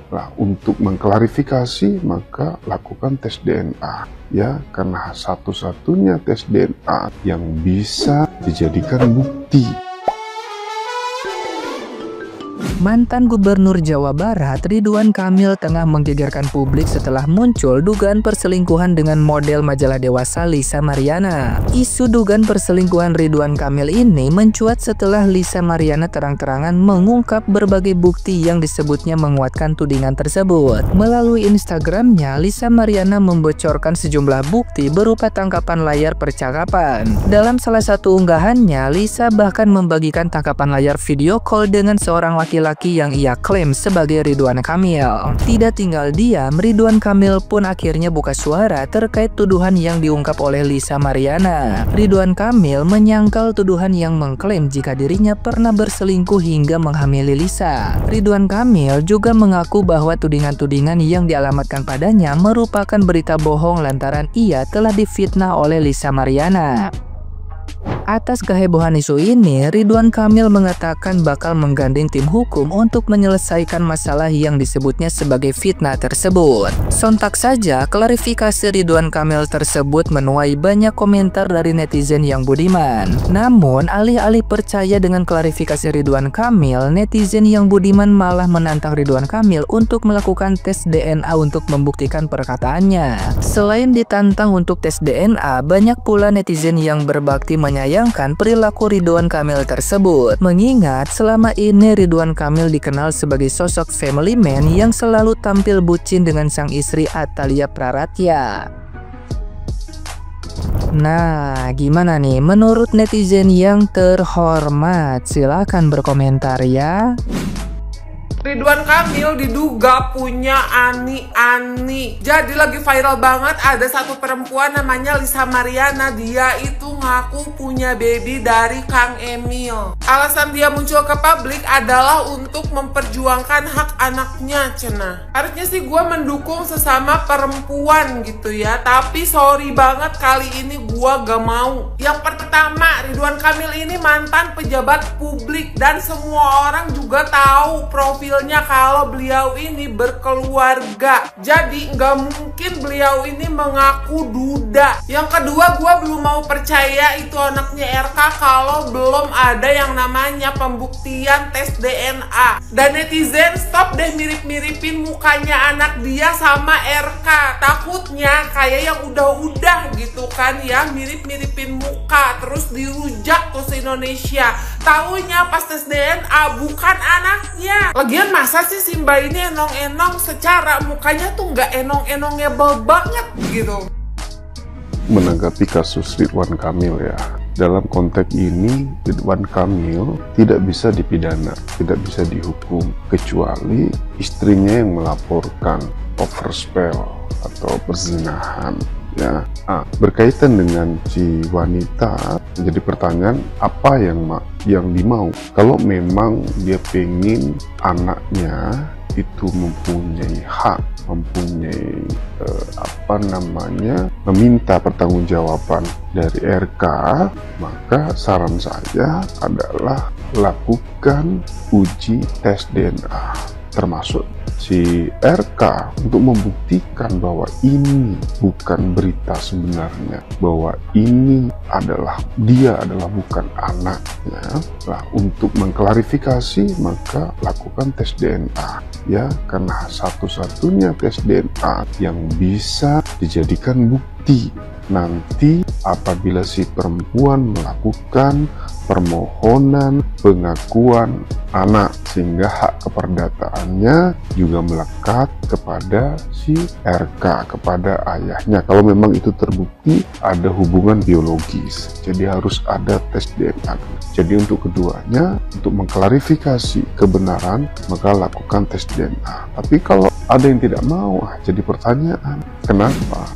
Nah, untuk mengklarifikasi maka lakukan tes DNA ya, karena satu-satunya tes DNA yang bisa dijadikan bukti. Mantan Gubernur Jawa Barat Ridwan Kamil tengah menggegerkan publik setelah muncul dugaan perselingkuhan dengan model majalah dewasa Lisa Mariana. Isu dugaan perselingkuhan Ridwan Kamil ini mencuat setelah Lisa Mariana terang-terangan mengungkap berbagai bukti yang disebutnya menguatkan tudingan tersebut. Melalui Instagramnya, Lisa Mariana membocorkan sejumlah bukti berupa tangkapan layar percakapan. Dalam salah satu unggahannya, Lisa bahkan membagikan tangkapan layar video call dengan seorang laki-laki yang ia klaim sebagai Ridwan Kamil. Tidak tinggal diam, Ridwan Kamil pun akhirnya buka suara terkait tuduhan yang diungkap oleh Lisa Mariana. Ridwan Kamil menyangkal tuduhan yang mengklaim jika dirinya pernah berselingkuh hingga menghamili Lisa. Ridwan Kamil juga mengaku bahwa tudingan-tudingan yang dialamatkan padanya merupakan berita bohong lantaran ia telah difitnah oleh Lisa Mariana. Atas kehebohan isu ini, Ridwan Kamil mengatakan bakal menggandeng tim hukum untuk menyelesaikan masalah yang disebutnya sebagai fitnah tersebut. Sontak saja, klarifikasi Ridwan Kamil tersebut menuai banyak komentar dari netizen yang budiman. Namun, alih-alih percaya dengan klarifikasi Ridwan Kamil, netizen yang budiman malah menantang Ridwan Kamil untuk melakukan tes DNA untuk membuktikan perkataannya. Selain ditantang untuk tes DNA, banyak pula netizen yang berbakti menyayangkan perilaku Ridwan Kamil tersebut. Mengingat selama ini Ridwan Kamil dikenal sebagai sosok family man yang selalu tampil bucin dengan sang istri Atalia Praratya. Nah, gimana nih menurut netizen yang terhormat? Silahkan berkomentar ya. Ridwan Kamil diduga punya ani-ani. Jadi lagi viral banget, ada satu perempuan namanya Lisa Mariana. Dia itu ngaku punya baby dari Kang Emil. Alasan dia muncul ke publik adalah untuk memperjuangkan hak anaknya, cenah. Harusnya sih gue mendukung sesama perempuan gitu ya, tapi sorry banget kali ini gue gak mau. Yang pertama, Ridwan Kamil ini mantan pejabat publik dan semua orang juga tahu profilnya kalau beliau ini berkeluarga. Jadi nggak mungkin beliau ini mengaku duda. Yang kedua, gue belum mau percaya itu anaknya RK kalau belum ada yang namanya pembuktian tes DNA. Dan netizen stop deh mirip-miripin mukanya anak dia sama RK. Takutnya kayak yang udah-udah gitu kan ya, mirip-miripin muka terus dirujak tuh se-Indonesia. Taunya pas tes DNA bukan anaknya. Lagian masa sih Simba ini enong-enong, secara mukanya tuh nggak enong-enongable banget gitu. Menanggapi kasus Ridwan Kamil ya, dalam konteks ini Ridwan Kamil tidak bisa dipidana, tidak bisa dihukum kecuali istrinya yang melaporkan overspell atau perzinahan ya. Berkaitan dengan si wanita, jadi pertanyaan apa yang dimau. Kalau memang dia pengen anaknya itu mempunyai hak, mempunyai meminta pertanggungjawaban dari RK, maka saran saya adalah lakukan uji tes DNA, termasuk si RK, untuk membuktikan bahwa ini bukan berita sebenarnya, bahwa dia adalah bukan anaknya. Nah, untuk mengklarifikasi maka lakukan tes DNA ya, karena satu-satunya tes DNA yang bisa dijadikan bukti nanti apabila si perempuan melakukan permohonan pengakuan anak, sehingga hak keperdataannya juga melekat kepada si RK, kepada ayahnya. Kalau memang itu terbukti ada hubungan biologis, jadi harus ada tes DNA. Jadi untuk keduanya, untuk mengklarifikasi kebenaran, maka lakukan tes DNA. Tapi kalau ada yang tidak mau, jadi pertanyaan, kenapa?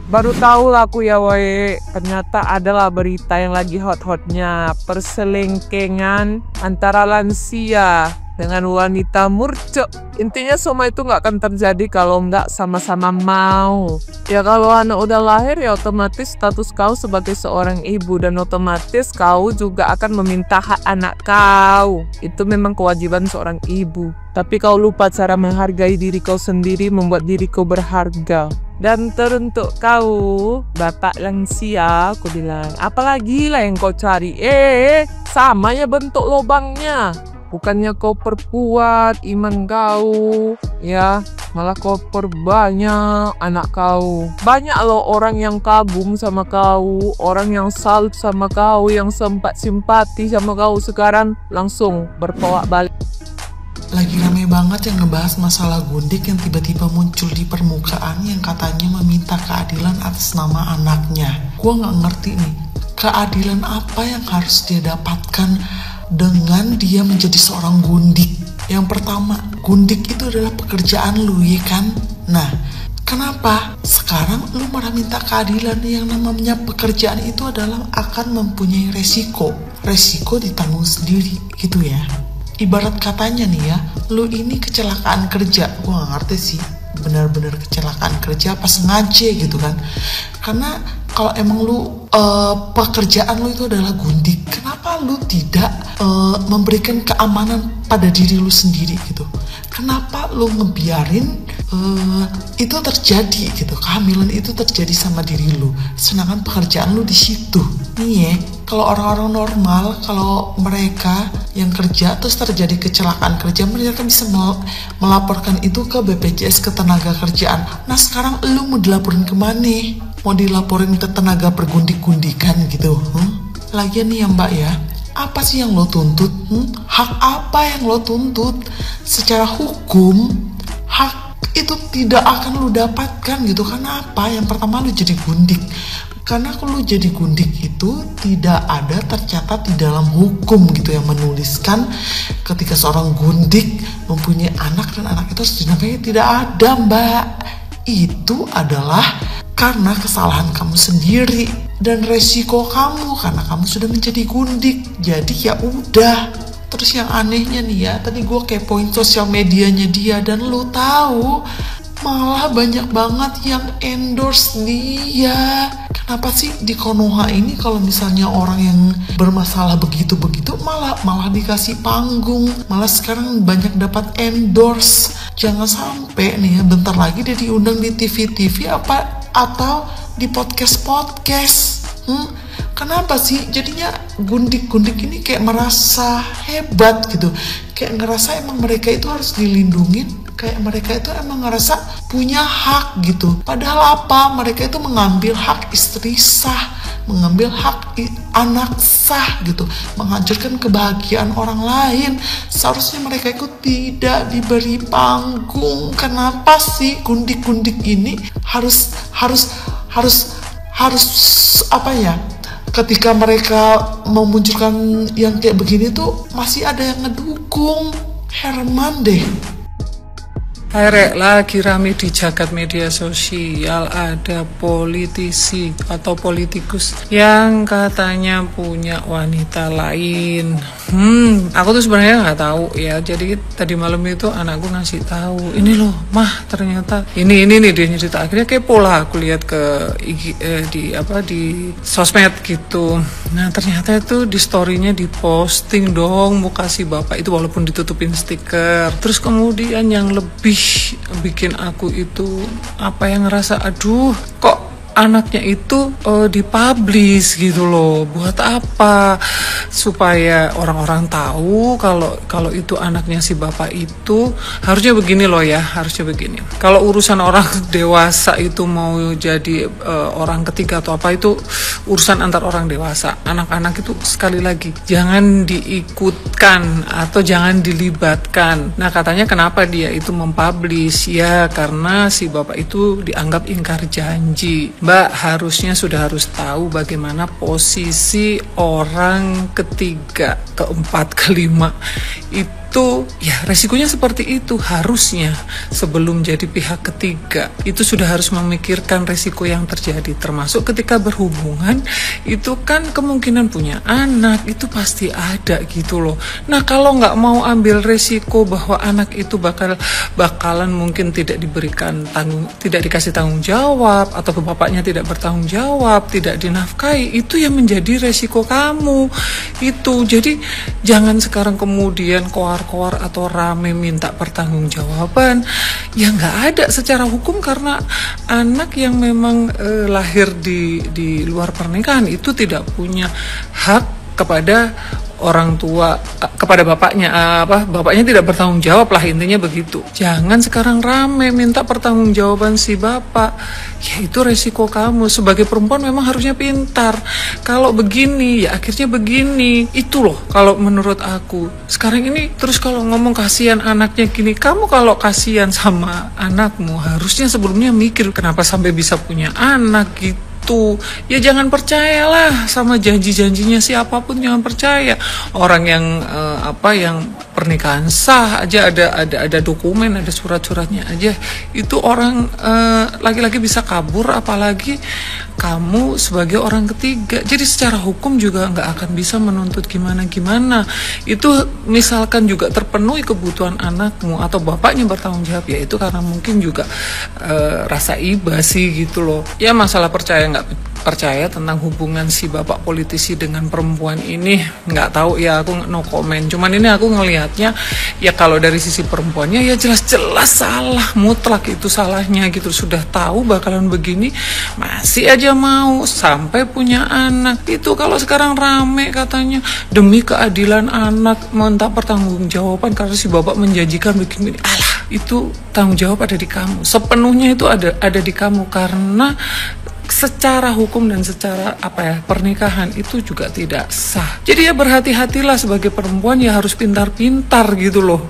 Baru tahu lah aku ya woy, ternyata adalah berita yang lagi hot-hotnya perselingkuhan antara lansia dengan wanita murcok. Intinya semua itu nggak akan terjadi kalau nggak sama-sama mau. Ya kalau anak udah lahir ya otomatis status kau sebagai seorang ibu, dan otomatis kau juga akan meminta hak anak kau. Itu memang kewajiban seorang ibu. Tapi kau lupa cara menghargai diri kau sendiri, membuat diri kau berharga. Dan teruntuk kau, bapak lansia, aku bilang, apalagi lah yang kau cari? Sama ya bentuk lubangnya. Bukannya kau perkuat iman kau, ya malah kau perbanyak anak kau. Banyak loh orang yang kagum sama kau, orang yang salut sama kau, yang sempat simpati sama kau, sekarang langsung bertolak balik. Lagi rame banget yang ngebahas masalah Gundik yang tiba-tiba muncul di permukaan yang katanya meminta keadilan atas nama anaknya. Gue gak ngerti nih, keadilan apa yang harus dia dapatkan dengan dia menjadi seorang gundik. Yang pertama, gundik itu adalah pekerjaan lu, ya kan? Nah, kenapa sekarang lu malah minta keadilan? Yang namanya pekerjaan itu adalah akan mempunyai resiko ditanggung sendiri gitu ya. Ibarat katanya nih ya, lu ini kecelakaan kerja. Gue gak ngerti sih benar-benar kecelakaan kerja apa sengaja gitu kan. Karena kalau emang lu pekerjaan lu itu adalah gundik, kenapa lu tidak memberikan keamanan pada diri lu sendiri gitu? Kenapa lu ngebiarin itu terjadi gitu, kehamilan itu terjadi sama diri lu, sedangkan pekerjaan lu di situ. Nih ya, kalau orang-orang normal, kalau mereka yang kerja terus terjadi kecelakaan kerja, mereka bisa melaporkan itu ke BPJS Ketenagakerjaan. Nah sekarang lu mau dilaporin kemana? Mau dilaporin ke tenaga pergundik-gundikan gitu? Lagian nih ya mbak ya, apa sih yang lo tuntut? Hak apa yang lo tuntut? Secara hukum, hak itu tidak akan lo dapatkan gitu. Karena apa? Yang pertama lo jadi gundik. Karena kalau jadi gundik itu tidak ada tercatat di dalam hukum gitu yang menuliskan ketika seorang gundik mempunyai anak dan anak itu harus dinafkahi. Tidak ada mbak. Itu adalah karena kesalahan kamu sendiri dan resiko kamu karena kamu sudah menjadi gundik. Jadi ya udah. Terus yang anehnya nih ya, tadi gue kepoin sosial medianya dia dan lu tahu malah banyak banget yang endorse dia. Kenapa sih di Konoha ini kalau misalnya orang yang bermasalah begitu-begitu malah dikasih panggung, malah sekarang banyak dapat endorse. Jangan sampai nih ya, bentar lagi dia diundang di TV-TV apa atau di podcast. Kenapa sih jadinya gundik-gundik ini kayak merasa hebat gitu, kayak ngerasa emang mereka itu harus dilindungin, kayak mereka itu emang ngerasa punya hak gitu. Padahal apa? Mereka itu mengambil hak istri sah, mengambil hak anak sah gitu, menghancurkan kebahagiaan orang lain. Seharusnya mereka itu tidak diberi panggung. Kenapa sih gundik-gundik ini harus apa ya? Ketika mereka memunculkan yang kayak begini tuh masih ada yang ngedukung. Herman deh. Rek, lagi rame di jagat media sosial ada politisi atau politikus yang katanya punya wanita lain. Aku tuh sebenarnya nggak tahu ya. Jadi tadi malam itu anakku ngasih tahu, ini loh, mah ternyata ini nih dia cerita. Akhirnya kepo lah aku lihat ke di sosmed gitu. Nah ternyata itu di story-nya diposting dong muka si bapak itu walaupun ditutupin stiker. Terus kemudian yang lebih bikin aku itu ngerasa aduh kok anaknya itu dipublish gitu loh. Buat apa? Supaya orang-orang tahu kalau itu anaknya si bapak itu. Harusnya begini loh ya, harusnya begini. Kalau urusan orang dewasa itu mau jadi orang ketiga atau apa, itu urusan antar orang dewasa. Anak-anak itu sekali lagi jangan diikutkan atau jangan dilibatkan. Nah katanya kenapa dia itu mempublish? Ya karena si bapak itu dianggap ingkar janji. Mbak harus tahu bagaimana posisi orang ketiga, keempat, kelima itu itu ya resikonya seperti itu. Harusnya sebelum jadi pihak ketiga itu sudah harus memikirkan resiko yang terjadi, termasuk ketika berhubungan itu kan kemungkinan punya anak itu pasti ada gitu loh. Nah kalau nggak mau ambil resiko bahwa anak itu bakalan mungkin tidak dikasih tanggung jawab, atau bapaknya tidak bertanggung jawab, tidak dinafkahi, itu yang menjadi resiko kamu itu. Jadi jangan sekarang kemudian koar-koar atau rame minta pertanggungjawaban yang nggak ada secara hukum, karena anak yang memang lahir di luar pernikahan itu tidak punya hak kepada orang tua, kepada bapaknya, bapaknya tidak bertanggung jawab lah, intinya begitu. Jangan sekarang rame minta pertanggungjawaban si bapak, ya itu resiko kamu. Sebagai perempuan memang harusnya pintar. Kalau begini ya akhirnya begini, itu loh kalau menurut aku. Sekarang ini terus kalau ngomong kasihan anaknya gini, kamu kalau kasihan sama anakmu harusnya sebelumnya mikir kenapa sampai bisa punya anak gitu. Ya jangan percayalah sama janji-janjinya siapapun, jangan percaya. Orang yang yang pernikahan sah aja ada dokumen, ada surat-suratnya aja, itu orang laki-laki bisa kabur, apalagi kamu sebagai orang ketiga. Jadi secara hukum juga nggak akan bisa menuntut gimana-gimana. Itu misalkan juga terpenuhi kebutuhan anakmu atau bapaknya bertanggung jawab, ya itu karena mungkin juga rasa iba sih gitu loh. Ya masalah percaya nggak percaya tentang hubungan si bapak politisi dengan perempuan ini nggak tahu ya, aku no comment. Cuman ini aku ngelihatnya ya kalau dari sisi perempuannya ya jelas-jelas salah, mutlak itu salahnya gitu. Sudah tahu bakalan begini masih aja mau sampai punya anak. Itu kalau sekarang rame katanya demi keadilan anak minta pertanggungjawaban karena si bapak menjanjikan begini, alah itu tanggung jawab ada di kamu, sepenuhnya itu ada di kamu, karena secara hukum dan secara pernikahan itu juga tidak sah. Jadi ya berhati-hatilah sebagai perempuan, ya harus pintar-pintar gitu loh.